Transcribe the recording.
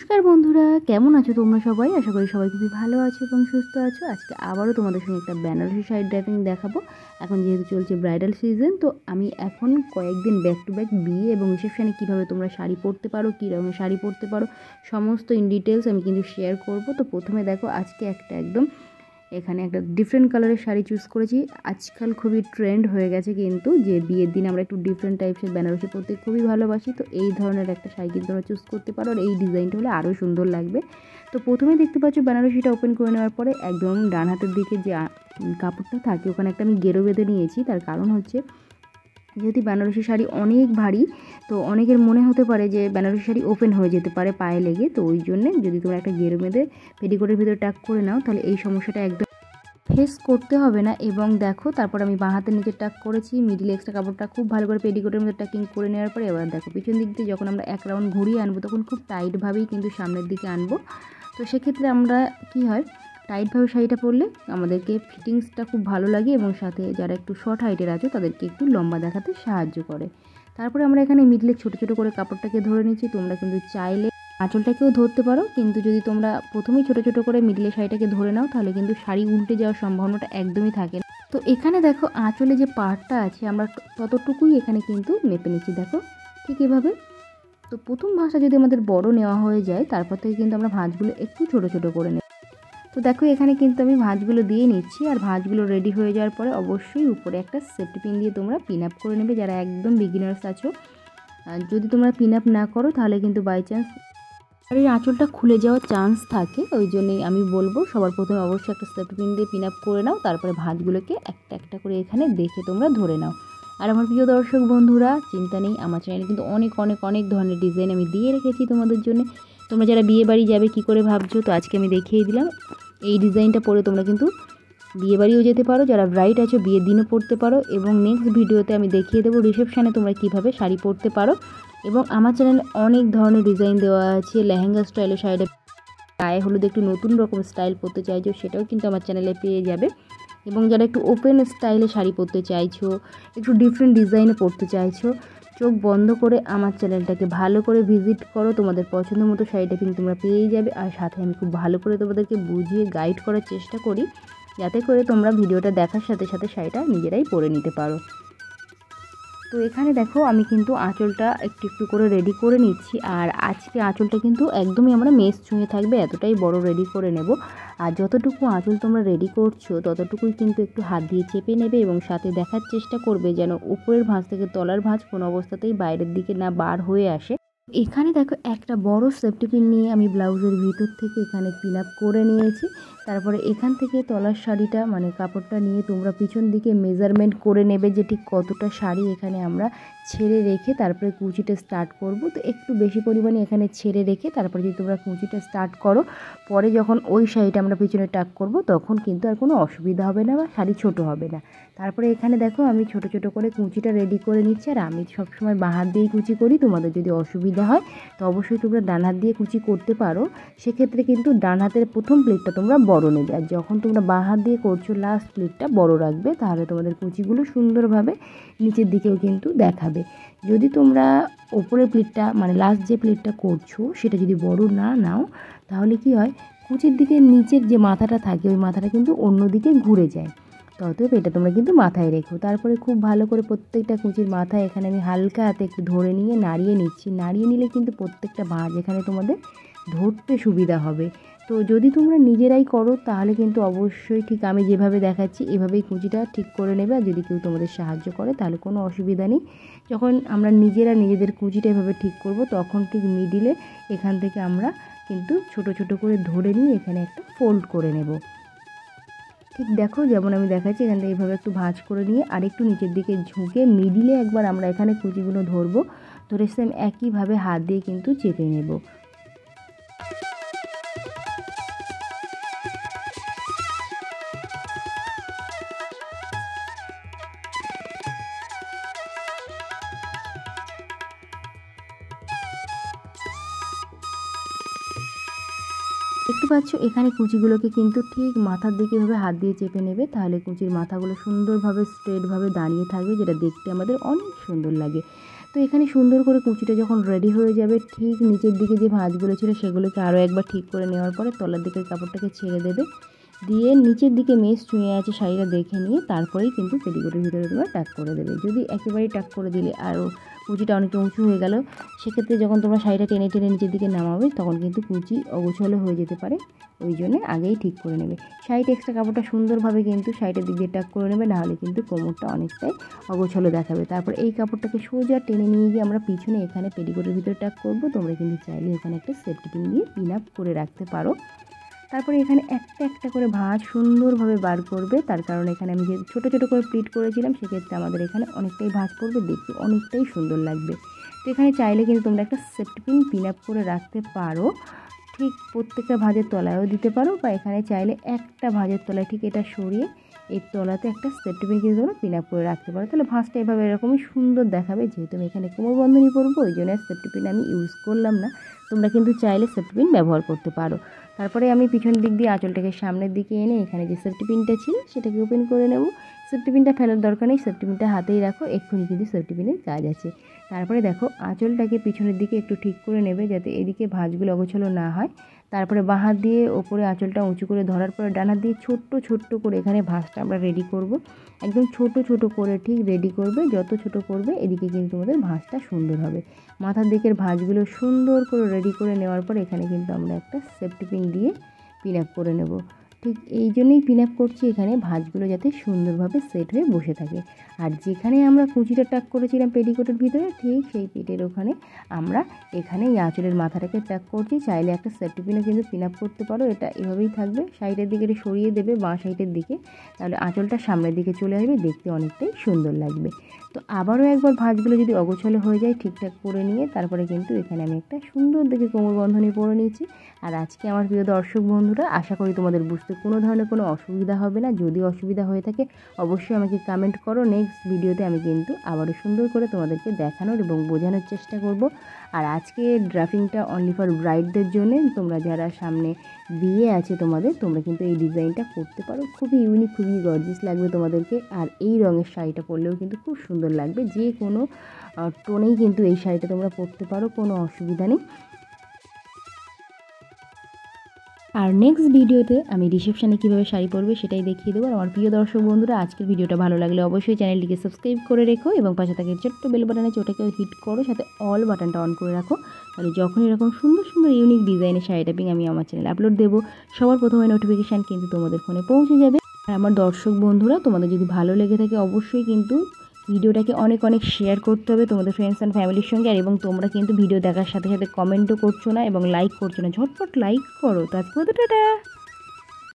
নমস্কার বন্ধুরা, কেমন আছো তোমরা সবাই? আশা করি সবাই খুবই ভালো আছো এবং সুস্থ আছো। আজকে আবারও তোমাদের সঙ্গে একটা বেনারসি শাড়ি ড্রেপিং দেখাবো। এখন যেহেতু চলছে ব্রাইডাল সিজন, তো আমি এখন কয়েকদিন ব্যাক টু ব্যাক বিয়ে এবং রিসেপশানে কীভাবে তোমরা শাড়ি পরতে পারো, কী রকমের শাড়ি পরতে পারো, সমস্ত ইন ডিটেলস আমি কিন্তু শেয়ার করব। তো প্রথমে দেখো, আজকে এখানে একটা ডিফারেন্ট কালারের শাড়ি চুজ করেছি। আজকাল খুবই ট্রেন্ড হয়ে গেছে কিন্তু, যে বিয়ের দিন আমরা একটু ডিফারেন্ট টাইপসের বেনারসি পরতে খুবই ভালোবাসি। তো এই ধরনের একটা শাড়ি কিন্তু আমরা চুজ করতে পারো, আর এই ডিজাইনটা হলে আরও সুন্দর লাগবে। তো প্রথমে দেখতে পাচ্ছ বেনারসিটা ওপেন করে নেওয়ার পরে একদম ডান হাতের দিকে যে কাপড়টা থাকে ওখানে একটা আমি গেরো বেঁধে নিয়েছি। তার কারণ হচ্ছে, যেহেতু বেনারসি শাড়ি অনেক ভারী, তো অনেকের মনে হতে পারে যে বেনারসি শাড়ি ওপেন হয়ে যেতে পারে পায়ে লেগে। তো ওই জন্যে যদি তোমরা একটা গেরো বেঁধে পেটিকোটের ভিতরে টাক করে নাও, তাহলে এই সমস্যাটা একদম ফেস করতে হবে না। এবং দেখো, তারপর আমি বাঁ হাতের নিচে টাক করেছি, মিডিল এক্সট্রা কাপড়টা খুব ভালো করে পেটিকোটের মধ্যে টাকিং করে নেওয়ার পরে এবার দেখো পিছন দিক দিয়ে যখন আমরা এক রাউন্ড ঘুরিয়ে আনবো তখন খুব টাইটভাবেই কিন্তু সামনের দিকে আনবো। তো সেক্ষেত্রে আমরা কি হয়, টাইটভাবে শাড়িটা পরলে আমাদেরকে ফিটিংসটা খুব ভালো লাগে এবং সাথে যারা একটু শর্ট হাইটের আছো তাদেরকে একটু লম্বা দেখাতে সাহায্য করে। তারপরে আমরা এখানে মিডলে ছোটো ছোটো করে কাপড়টাকে ধরে নিচ্ছি। তোমরা কিন্তু চাইলে আঁচলটাকেও ধরতে পারো, কিন্তু যদি তোমরা প্রথমেই ছোটো ছোটো করে মিডলে শাড়িটাকে ধরে নাও তাহলে কিন্তু শাড়ি উল্টে যাওয়ার সম্ভাবনাটা একদমই থাকে না। তো এখানে দেখো, আঁচলে যে পার্টটা আছে আমরা ততটুকুই এখানে কিন্তু মেপে নিচ্ছি। দেখো ঠিক এভাবে। তো প্রথম ভাঁজটা যদি আমাদের বড় নেওয়া হয়ে যায়, তারপর থেকে কিন্তু আমরা ভাঁজগুলো একটু ছোটো ছোটো করে নেব। তো দেখো এখানে কিন্তু আমি ভাঁজগুলো দিয়ে নিচ্ছি, আর ভাঁজগুলো রেডি হয়ে যাওয়ার পরে অবশ্যই উপরে একটা সেফটি পিন দিয়ে তোমরা পিন আপ করে নেবে যারা একদম বিগিনার্স আছো। যদি তোমরা পিন আপ না করো তাহলে কিন্তু বাই চান্স শাড়ির আঁচলটা খুলে যাওয়ার চান্স থাকে। ওই জন্যই আমি বলবো সবার প্রথমে অবশ্যই একটা সেফটি পিন দিয়ে পিন আপ করে নাও, তারপরে ভাঁজগুলোকে একটা একটা করে এখানে দেখে তোমরা ধরে নাও। আর আমার প্রিয় দর্শক বন্ধুরা, চিন্তা নেই, আমার চ্যানেলে কিন্তু অনেক অনেক অনেক ধরনের ডিজাইন আমি দিয়ে রেখেছি তোমাদের জন্য। তোমরা যারা বিয়ে বাড়ি যাবে কী করে ভাবছো, তো আজকে আমি দেখিয়ে দিলাম। এই ডিজাইনটা পরে তোমরা কিন্তু বিয়ে বাড়িও যেতে পারো, যারা ব্রাইড আছো বিয়ের দিনও পরতে পারো, এবং নেক্সট ভিডিওতে আমি দেখিয়ে দেবো রিসেপশানে তোমরা কীভাবে শাড়ি পরতে পারো। এবং আমার চ্যানেলে অনেক ধরনের ডিজাইন দেওয়া আছে। লেহেঙ্গা স্টাইলের শাড়িটা, গায়ে হলুদে একটু নতুন রকম স্টাইল পরতে চাইছো সেটাও কিন্তু আমার চ্যানেলে পেয়ে যাবে। এবং যারা একটু ওপেন স্টাইলে শাড়ি পরতে চাইছো, একটু ডিফারেন্ট ডিজাইনে পরতে চাইছো, চোখ বন্ধ করে আমার চ্যানেলটাকে ভালো করে ভিজিট করো। তোমাদের পছন্দ মতো শাড়িটা কিন্তু তোমরা পেয়েই যাবে। আর সাথে আমি খুব ভালো করে তোমাদেরকে বুঝিয়ে গাইড করার চেষ্টা করি, যাতে করে তোমরা ভিডিওটা দেখার সাথে সাথে শাড়িটা নিজেরাই পরে নিতে পারো। তো এখানে দেখো আমি কিন্তু আঁচলটা একটু একটু করে রেডি করে নিচ্ছি। আর আজকে আঁচলটা কিন্তু একদমই আমরা মেস ছুঁয়ে থাকবে এতটাই বড় রেডি করে নেব। আর যতটুকু আঁচল তোমরা রেডি করছো ততটুকুই কিন্তু একটু হাত দিয়ে চেপে নেবে এবং সাথে দেখার চেষ্টা করবে যেন উপরের ভাঁজ থেকে তলার ভাঁজ কোনো অবস্থাতেই বাইরের দিকে না বার হয়ে আসে। এখানে দেখো একটা বড় সেফটি পিন নিয়ে আমি ব্লাউজের ভিতর থেকে এখানে পিন আপ করে নিয়েছি। তারপরে এখান থেকে তলার শাড়িটা মানে কাপড়টা নিয়ে তোমরা পিছন দিকে মেজারমেন্ট করে নেবে যে ঠিক কতটা শাড়ি এখানে আমরা ছেড়ে রেখে তারপরে কুচিটা স্টার্ট করব। তো একটু বেশি পরিমাণে এখানে ছেড়ে রেখে তারপরে যদি তোমরা কুচিটা স্টার্ট করো, পরে যখন ওই শাড়িটা আমরা পিছনে টাক করব তখন কিন্তু আর কোনো অসুবিধা হবে না বা শাড়ি ছোট হবে না। তারপরে এখানে দেখো আমি ছোট ছোট করে কুচিটা রেডি করে নিচ্ছি। আর আমি সবসময় বাঁ হাত দিয়েই কুচি করি। তোমাদের যদি অসুবিধা হয় তো অবশ্যই তোমরা ডান হাত দিয়ে কুচি করতে পারো। সেক্ষেত্রে কিন্তু ডান হাতের প্রথম প্লেটটা তোমরা বড় নেবে, আর যখন তোমরা বাঁ হাত দিয়ে করছো লাস্ট প্লেটটা বড় রাখবে, তাহলে তোমাদের কুচিগুলো সুন্দরভাবে নিচের দিকেও কিন্তু দেখাবে। যদি তোমরা ওপরের প্লেটটা মানে লাস্ট যে প্লেটটা করছো সেটা যদি বড় না নাও, তাহলে কি হয়, কুচির দিকে নিচের যে মাথাটা থাকে ওই মাথাটা কিন্তু অন্যদিকে ঘুরে যায়। ততএব এটা তোমরা কিন্তু মাথায় রেখো। তারপরে খুব ভালো করে প্রত্যেকটা কুচির মাথায় এখানে আমি হালকা হাতে একটু ধরে নিয়ে নাড়িয়ে নিচ্ছি। নাড়িয়ে নিলে কিন্তু প্রত্যেকটা ভাঁজ এখানে তোমাদের ধরতে সুবিধা হবে। তো যদি তোমরা নিজেরাই করো তাহলে কিন্তু অবশ্যই ঠিক আমি যেভাবে দেখাচ্ছি এভাবেই কুচিটা ঠিক করে নেবে। আর যদি কেউ তোমাদের সাহায্য করে তাহলে কোনো অসুবিধা নেই। যখন আমরা নিজেরা নিজেদের কুচিটা এভাবে ঠিক করব তখন ঠিক মিডিলে এখান থেকে আমরা কিন্তু ছোট ছোট করে ধরে নিয়ে এখানে একটা ফোল্ড করে নেব। ঠিক দেখো যেমন আমি দেখাচ্ছি, এখান থেকে এইভাবে একটু ভাঁজ করে নিয়ে আরেকটু নিচের দিকে ঝুঁকে মিডিলে একবার আমরা এখানে কুচিগুলো ধরবো। ধরে সেম একইভাবে হাত দিয়ে কিন্তু চেপে নেব। দেখতে পাচ্ছ এখানে কুচিগুলোকে কিন্তু ঠিক মাথার দিকে এভাবে হাত দিয়ে চেপে নেবে, তাহলে কুচির মাথাগুলো সুন্দরভাবে স্ট্রেটভাবে দাঁড়িয়ে থাকবে, যেটা দেখতে আমাদের অনেক সুন্দর লাগে। তো তো এখানে সুন্দর করে কুচিটা যখন রেডি হয়ে যাবে, ঠিক নিচের দিকে যে ভাঁজগুলো ছিল সেগুলোকে আরও একবার ঠিক করে নেওয়ার পরে তলার দিকের কাপড়টাকে ছেড়ে দেবে, দিয়ে নিচের দিকে মেশ চুঁয়ে আছে শাড়িটা দেখে নিয়ে তারপরেই কিন্তু পেটিকোটের ভিতরে তোমরা টাক করে দেবে। যদি একেবারেই টাক করে দিলে আর কুচিটা অনেকটা উঁচু হয়ে গেল, সেক্ষেত্রে যখন তোমরা শাড়িটা টেনে টেনে নিচের দিকে নামাবে তখন কিন্তু কুচি অগোছালো হয়ে যেতে পারে, ওই জন্যে আগেই ঠিক করে নেবে। শাড়িটা এক্সট্রা কাপড়টা সুন্দরভাবে কিন্তু শাড়িটার দিক দিয়ে টাক করে নেবে, নাহলে কিন্তু কোমরটা অনেকটাই অগোছালো দেখাবে। তারপর এই কাপড়টাকে সোজা টেনে নিয়ে গিয়ে আমরা পিছনে এখানে পেটিকোটের ভিতরে টাক করব। তোমরা কিন্তু চাইলে এখানে একটা সেফটি পিন দিয়ে পিন আপ করে রাখতে পারো। তারপরে এখানে একটা একটা করে ভাঁজ সুন্দরভাবে বার করবে, তার কারণ এখানে আমি যে ছোটো ছোটো করে প্লিট করেছিলাম সেক্ষেত্রে আমাদের এখানে অনেকটাই ভাঁজ পড়বে, দেখতে অনেকটাই সুন্দর লাগবে। তো এখানে চাইলে কিন্তু তোমরা একটা সেফটি পিন আপ করে রাখতে পারো, ঠিক প্রত্যেকটা ভাঁজের তলায়ও দিতে পারো, বা এখানে চাইলে একটা ভাঁজের তলায় ঠিক এটা সরিয়ে এর তলাতে একটা সেফটি পিন কিন্তু তোমরা পিন আপ করে রাখতে পারো। তাহলে ভাঁজটা এভাবে এরকমই সুন্দর দেখাবে। যেহেতু আমি এখানে কোমর বন্ধনী পরবো ওই জন্য সেফটি পিন আমি ইউজ করলাম না, তোমরা কিন্তু চাইলে সেফটি পিন ব্যবহার করতে পারো। তারপরে আমি পিছনের দিক দিয়ে আঁচলটাকে সামনের দিকে এনে এখানে যে সেফটি পিনটা ছিল সেটাকে ওপেন করে নেব। সেফটি পিনটা ফেলার দরকার নেই, সেফটি পিনটা হাতেই রাখো, এক্ষুনি কিন্তু সেফটি পিনের কাজ আছে। তারপরে দেখো আঁচলটাকে পিছনের দিকে একটু ঠিক করে নেবে যাতে এদিকে ভাঁজগুলো অগোছালো না হয়। তারপরে বাঁ হাত দিয়ে ওপরে আঁচলটা উঁচু করে ধরার পরে ডান হাত দিয়ে ছোট্ট ছোট্ট করে এখানে ভাঁজটা আমরা রেডি করব। একদম ছোট ছোট করে ঠিক রেডি করবে, যত ছোট করবে এদিকে কিন্তু তোমাদের ভাঁজটা সুন্দর হবে। মাথার দিকের ভাঁজগুলো সুন্দর করে রেডি করে নেওয়ার পর এখানে কিন্তু আমরা একটা সেফটি পিন দিয়ে পিন আপ করে নেব। ঠিক এই জন্যই পিন আপ করছি, এখানে ভাঁজগুলো যাতে সুন্দরভাবে সেট হয়ে বসে থাকে। আর যেখানে আমরা কুচিটা টাক করেছিলাম পেটিকোটের ভিতরে, ঠিক সেই পেটের ওখানে আমরা এখানে এই আঁচলের মাথাটাকে টাক করছি। চাইলে একটা সেফটি পিনও কিন্তু পিন আপ করতে পারো, এটা এভাবেই থাকবে। সাইডের দিকে এটা সরিয়ে দেবে বাঁ সাইডের দিকে, তাহলে আঁচলটা সামনের দিকে চলে আসবে, দেখতে অনেকটাই সুন্দর লাগবে। তো আবারও একবার ভাঁজগুলো যদি অগোছালো হয়ে যায় ঠিকঠাক করে নিয়ে তারপরে কিন্তু এখানে আমি একটা সুন্দর দেখে কোমর বন্ধনী পরে নিয়েছি। আর আজকে আমার প্রিয় দর্শক বন্ধুরা, আশা করি তোমাদের বুঝতে কোনো ধরনের কোনো অসুবিধা হবে না। যদি অসুবিধা হয়ে থাকে অবশ্যই আমাকে কমেন্ট করো, নেক্সট ভিডিওতে আমি কিন্তু আবারও সুন্দর করে তোমাদেরকে দেখানোর এবং বোঝানোর চেষ্টা করব। আর আজকে ড্রাফিংটা অনলি ফর ব্রাইডদের জন্য, তোমরা যারা সামনে বিয়ে আছে তোমাদের, তোমরা কিন্তু এই ডিজাইনটা করতে পারো, খুবই ইউনিক, খুবই গর্জিয়াস লাগবে তোমাদেরকে। আর এই রঙের শাড়িটা পরলেও কিন্তু খুব সুন্দর লাগবে, যে কোনো টোনেই কিন্তু এই শাড়িটা তোমরা পরতে পারো, কোনো অসুবিধা নেই। আর নেক্সট ভিডিওতে আমি রিসেপশানে কীভাবে শাড়ি পরবে সেটাই দেখিয়ে দেবো। আর আমার প্রিয় দর্শক বন্ধুরা, আজকের ভিডিওটা ভালো লাগলে অবশ্যই চ্যানেলটিকে সাবস্ক্রাইব করে রেখো এবং পাশে থাকে ছোট্ট বেল বাটন আছে ওটাকেও হিট করো, সাথে অল বাটনটা অন করে রাখো, তাহলে যখন এরকম সুন্দর সুন্দর ইউনিক ডিজাইনের শাড়ি টাইপিং আমি আমার চ্যানেলে আপলোড দেবো সবার প্রথমে নোটিফিকেশান কিন্তু তোমাদের ফোনে পৌঁছে যাবে। আর আমার দর্শক বন্ধুরা, তোমাদের যদি ভালো লেগে থাকে অবশ্যই কিন্তু ভিডিওটাকে অনেক অনেক শেয়ার করতে হবে তোমাদের ফ্রেন্ডস অ্যান্ড ফ্যামিলির সঙ্গে। আর এবং তোমরা কিন্তু ভিডিও দেখার সাথে সাথে কমেন্টও করছো না এবং লাইক করছো না, ঝটপট লাইক করো। তো আজকে টাটা।